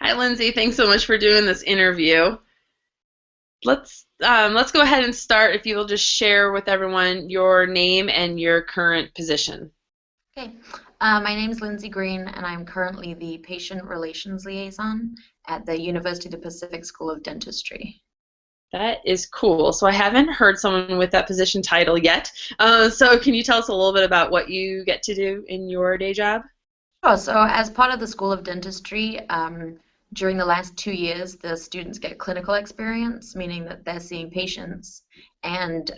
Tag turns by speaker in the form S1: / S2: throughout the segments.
S1: Hi, Lindsay. Thanks so much for doing this interview. Let's go ahead and start. If you'll just share with everyone your name and your current position.
S2: Okay, my name is Lindsey Green, and I'm currently the Patient Relations Liaison at the University of the Pacific School of Dentistry.
S1: That is cool. So I haven't heard someone with that position title yet. So can you tell us a little bit about what you get to do in your day job?
S2: Sure, so as part of the School of Dentistry, during the last 2 years, the students get clinical experience, meaning that they're seeing patients. And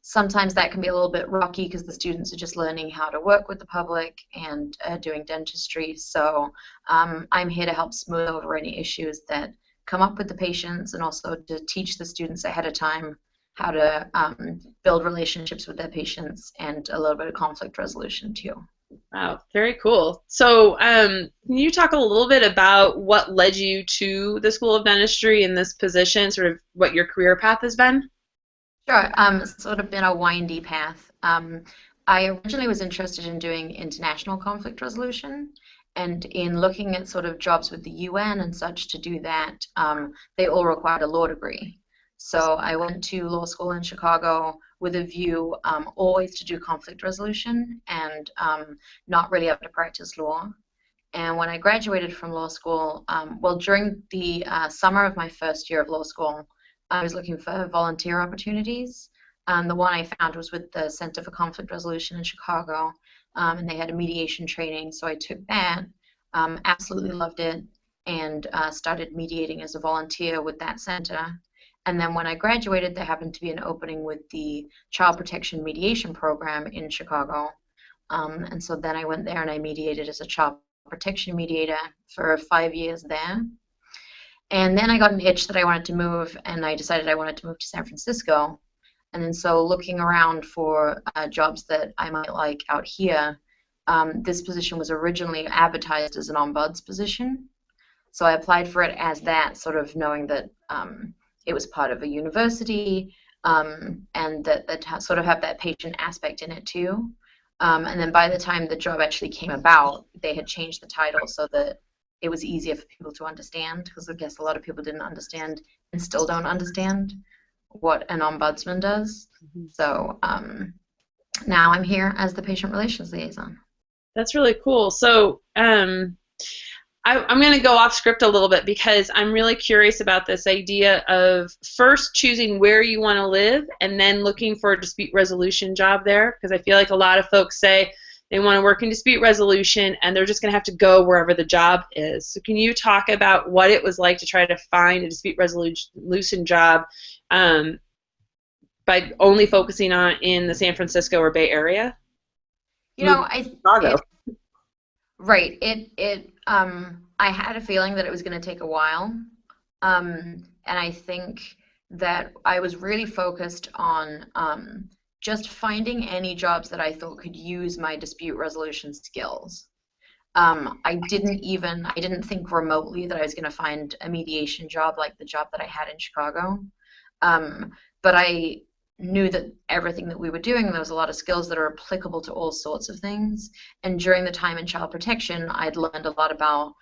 S2: sometimes that can be a little bit rocky because the students are just learning how to work with the public and doing dentistry. So I'm here to help smooth over any issues that come up with the patients and also to teach the students ahead of time how to build relationships with their patients and a little bit of conflict resolution too.
S1: Wow, very cool. So, can you talk a little bit about what led you to the School of Dentistry in this position, sort of what your career path has been?
S2: Sure. It's sort of been a windy path. I originally was interested in doing international conflict resolution, and in looking at sort of jobs with the UN and such to do that, they all required a law degree. So I went to law school in Chicago with a view always to do conflict resolution and not really have to practice law. And when I graduated from law school, well, during the summer of my first year of law school, I was looking for volunteer opportunities. The one I found was with the Center for Conflict Resolution in Chicago, and they had a mediation training, so I took that, absolutely loved it, and started mediating as a volunteer with that center. And then when I graduated, there happened to be an opening with the Child Protection Mediation Program in Chicago. And so then I went there and I mediated as a child protection mediator for 5 years there. And then I got an itch that I wanted to move, and I decided I wanted to move to San Francisco. And then so looking around for jobs that I might like out here, this position was originally advertised as an ombuds position. So I applied for it as that, sort of knowing that it was part of a university and that sort of have that patient aspect in it too. And then by the time the job actually came about, they had changed the title so that it was easier for people to understand, because I guess a lot of people didn't understand and still don't understand what an ombudsman does. So now I'm here as the patient relations liaison.
S1: That's really cool. So, I'm going to go off script a little bit because I'm really curious about this idea of first choosing where you want to live and then looking for a dispute resolution job there, because I feel like a lot of folks say they want to work in dispute resolution and they're just going to have to go wherever the job is. So can you talk about what it was like to try to find a dispute resolution job by only focusing on in the San Francisco or Bay Area?
S2: You know,
S1: Chicago.
S2: right. I had a feeling that it was going to take a while, and I think that I was really focused on just finding any jobs that I thought could use my dispute resolution skills. I didn't think remotely that I was going to find a mediation job like the job that I had in Chicago, but I knew that everything that we were doing, there was a lot of skills that are applicable to all sorts of things. And during the time in child protection, I'd learned a lot about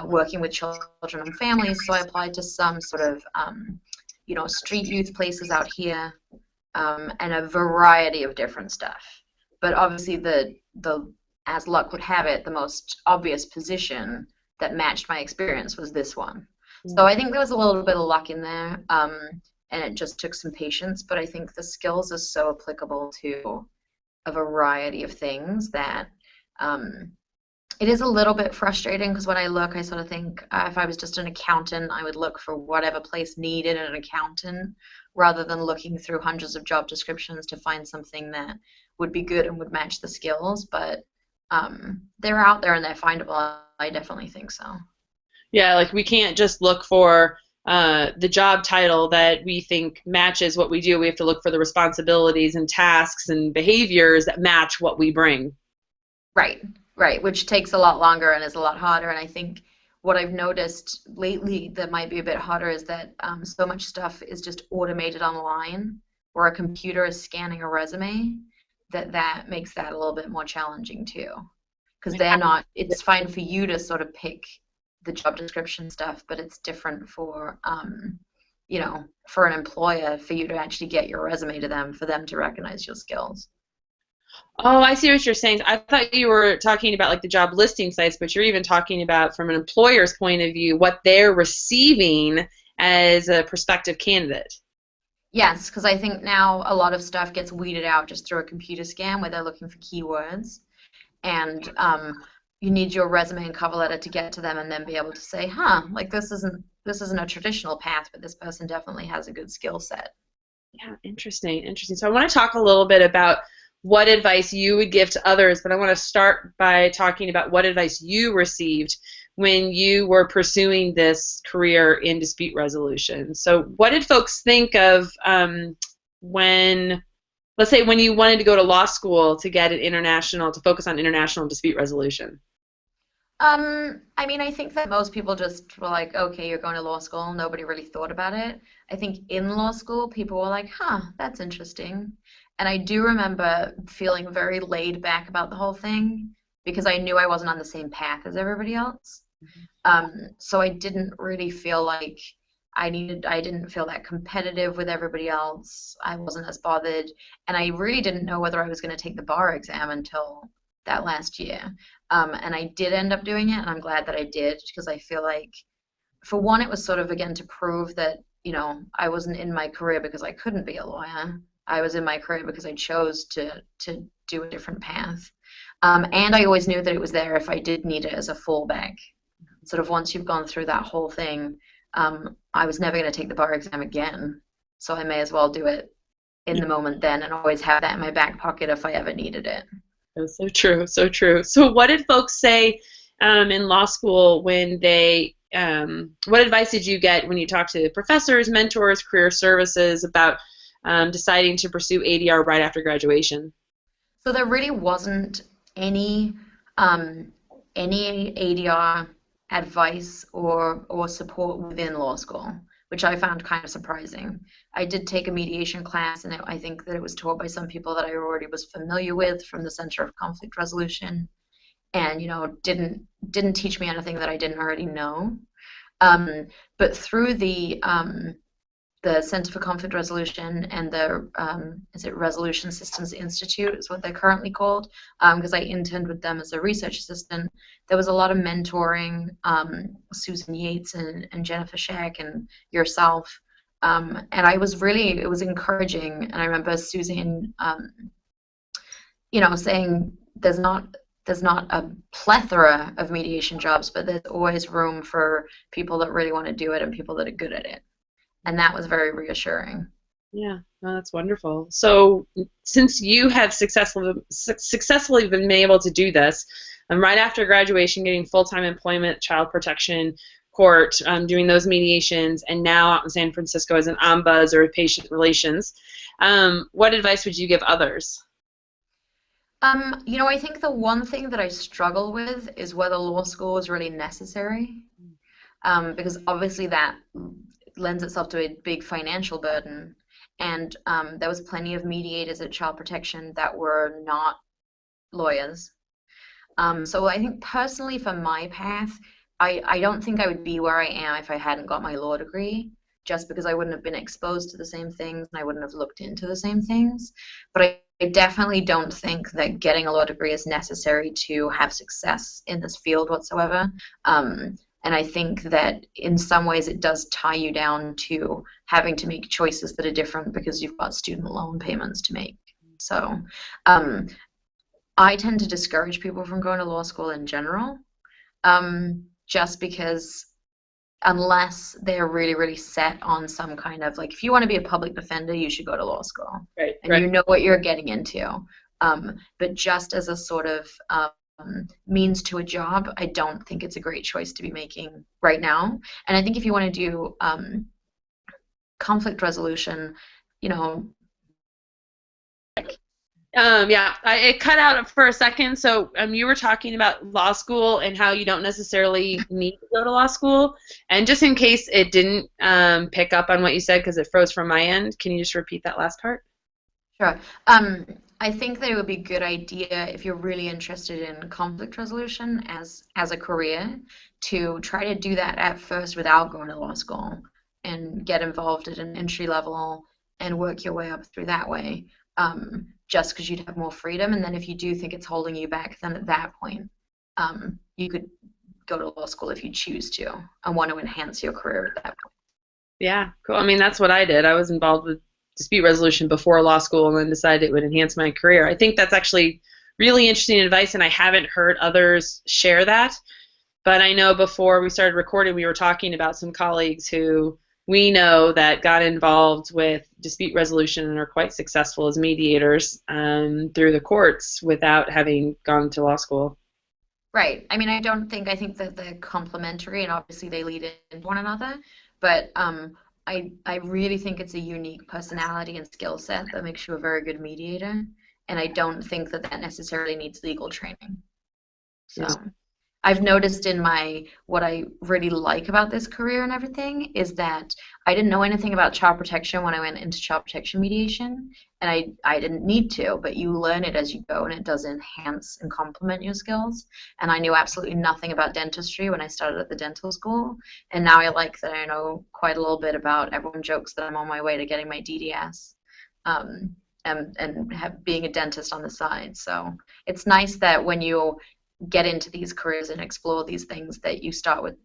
S2: working with children and families, so I applied to some sort of, street youth places out here, and a variety of different stuff. But obviously, as luck would have it, the most obvious position that matched my experience was this one. So I think there was a little bit of luck in there. And it just took some patience, but I think the skills are so applicable to a variety of things that it is a little bit frustrating, because when I look, I sort of think if I was just an accountant, I would look for whatever place needed an accountant rather than looking through hundreds of job descriptions to find something that would be good and would match the skills. But they're out there and they're findable. I definitely think so.
S1: Yeah, like we can't just look for the job title that we think matches what we do. We have to look for the responsibilities and tasks and behaviors that match what we bring.
S2: Right, which takes a lot longer and is a lot harder. And I think what I've noticed lately that might be a bit harder is that so much stuff is just automated online, where a computer is scanning a resume, that makes that a little bit more challenging too. Because it's fine for you to sort of pick the job description stuff, but it's different for for an employer, for you to actually get your resume to them, for them to recognize your skills.
S1: Oh, I see what you're saying. I thought you were talking about like the job listing sites, but you're even talking about from an employer's point of view what they're receiving as a prospective candidate.
S2: Yes, because I think now a lot of stuff gets weeded out just through a computer scan where they're looking for keywords, and you need your resume and cover letter to get to them, and then be able to say, huh, like this isn't a traditional path, but this person definitely has a good skill set.
S1: Yeah, interesting, interesting. So I want to talk a little bit about what advice you would give to others, but I want to start by talking about what advice you received when you were pursuing this career in dispute resolution. So what did folks think of when, let's say, when you wanted to go to law school to get to focus on international dispute resolution?
S2: I mean, I think that most people just were like, okay, you're going to law school. Nobody really thought about it. I think in law school, people were like, huh, that's interesting. And I do remember feeling very laid back about the whole thing because I knew I wasn't on the same path as everybody else. So I didn't really feel like I didn't feel that competitive with everybody else. I wasn't as bothered. And I really didn't know whether I was going to take the bar exam until that last year. And I did end up doing it, and I'm glad that I did because I feel like, for one, it was sort of, again, to prove that, I wasn't in my career because I couldn't be a lawyer. I was in my career because I chose to do a different path. And I always knew that it was there if I did need it as a fallback. Sort of once you've gone through that whole thing, I was never going to take the bar exam again, so I may as well do it in the moment then and always have that in my back pocket if I ever needed it.
S1: That's so true, so true. So what did folks say in law school when what advice did you get when you talked to professors, mentors, career services about deciding to pursue ADR right after graduation?
S2: So there really wasn't any ADR advice or support within law school, which I found kind of surprising. I did take a mediation class, and I think that it was taught by some people that I already was familiar with from the Center of Conflict Resolution, and didn't teach me anything that I didn't already know. But through the Center for Conflict Resolution and the Resolution Systems Institute is what they're currently called, because I interned with them as a research assistant. There was a lot of mentoring, Susan Yates and Jennifer Shack and yourself, and it was encouraging. And I remember Susan, saying there's not a plethora of mediation jobs, but there's always room for people that really want to do it and people that are good at it. And that was very reassuring.
S1: Yeah, no, that's wonderful. So since you have successfully been able to do this, right after graduation, getting full-time employment, child protection court, doing those mediations, and now out in San Francisco as an ombuds or patient relations, what advice would you give others?
S2: I think the one thing that I struggle with is whether law school is really necessary, because obviously that lends itself to a big financial burden, and there was plenty of mediators at child protection that were not lawyers. So I think personally for my path, I don't think I would be where I am if I hadn't got my law degree, just because I wouldn't have been exposed to the same things and I wouldn't have looked into the same things. But I definitely don't think that getting a law degree is necessary to have success in this field whatsoever. And I think that in some ways it does tie you down to having to make choices that are different because you've got student loan payments to make. So I tend to discourage people from going to law school in general, just because unless they're really, really set on some kind of, like, if you want to be a public defender, you should go to law school.
S1: Right,
S2: and you know what you're getting into. But just as a sort of means to a job, I don't think it's a great choice to be making right now. And I think if you want to do conflict resolution,
S1: yeah, it cut out for a second. So you were talking about law school and how you don't necessarily need to go to law school. And just in case it didn't pick up on what you said because it froze from my end, can you just repeat that last part?
S2: Sure. I think that it would be a good idea if you're really interested in conflict resolution as a career to try to do that at first without going to law school and get involved at an entry level and work your way up through that way. Just because you'd have more freedom, and then if you do think it's holding you back, then at that point, you could go to law school if you choose to and want to enhance your career at that point.
S1: Yeah, cool. I mean, that's what I did. I was involved with dispute resolution before law school and then decided it would enhance my career. I think that's actually really interesting advice, and I haven't heard others share that. But I know before we started recording, we were talking about some colleagues who we know that got involved with dispute resolution and are quite successful as mediators through the courts without having gone to law school.
S2: Right. I mean, I think that they're complementary and obviously they lead into one another, but I really think it's a unique personality and skill set that makes you a very good mediator, and I don't think that that necessarily needs legal training. So I've noticed in what I really like about this career and everything is that I didn't know anything about child protection when I went into child protection mediation, and I didn't need to, but you learn it as you go, and it does enhance and complement your skills. And I knew absolutely nothing about dentistry when I started at the dental school, and now I like that I know quite a little bit about. Everyone jokes that I'm on my way to getting my DDS. And being a dentist on the side. So it's nice that when you get into these careers and explore these things that you start with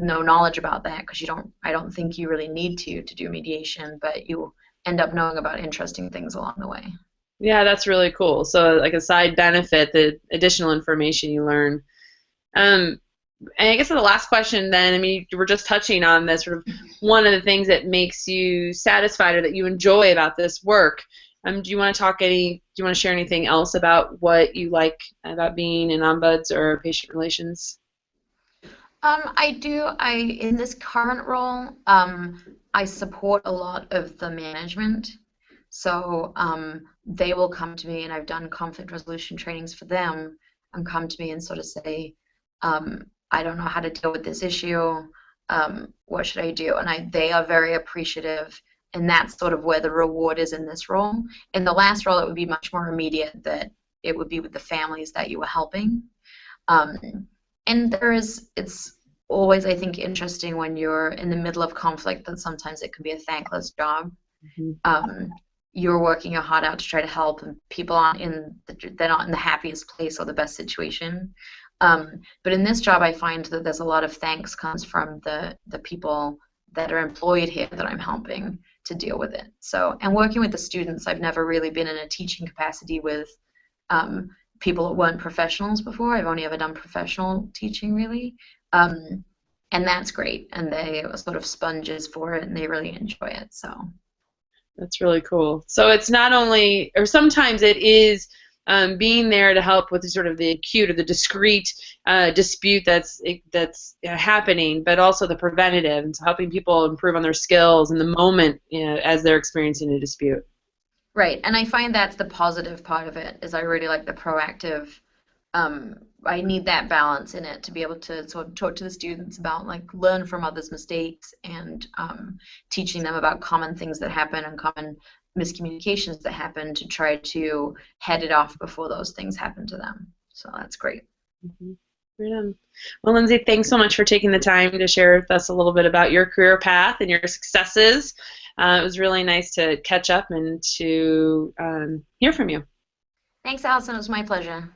S2: no knowledge about that, because I don't think you really need to do mediation, but you end up knowing about interesting things along the way.
S1: Yeah, that's really cool. So like a side benefit, the additional information you learn. And I guess the last question then, I mean, we're just touching on this sort of one of the things that makes you satisfied or that you enjoy about this work. Do you want to share anything else about what you like about being in ombuds or patient relations?
S2: I do. In this current role, I support a lot of the management. So they will come to me, and I've done conflict resolution trainings for them, and come to me and sort of say, I don't know how to deal with this issue. What should I do? And they are very appreciative, and that's sort of where the reward is in this role. In the last role, it would be much more immediate, that it would be with the families that you were helping. And it's always, I think, interesting when you're in the middle of conflict that sometimes it can be a thankless job. Mm-hmm. You're working your heart out to try to help, and people they're not in the happiest place or the best situation. But in this job, I find that there's a lot of thanks comes from the people that are employed here that I'm helping to deal with it. So, and working with the students, I've never really been in a teaching capacity with people that weren't professionals before. I've only ever done professional teaching, really. And that's great. And they are sort of sponges for it, and they really enjoy it. So
S1: that's really cool. So it's not only, or sometimes it is being there to help with sort of the acute or the discrete dispute that's happening, but also the preventative, and so helping people improve on their skills in the moment, as they're experiencing a dispute.
S2: Right, and I find that's the positive part of it, is I really like the proactive. I need that balance in it to be able to sort of talk to the students about, like, learn from others' mistakes, and teaching them about common things that happen and common miscommunications that happen, to try to head it off before those things happen to them. So that's great.
S1: Mm-hmm. Brilliant. Well, Lindsey, thanks so much for taking the time to share with us a little bit about your career path and your successes. It was really nice to catch up and to hear from you.
S2: Thanks, Allison. It was my pleasure.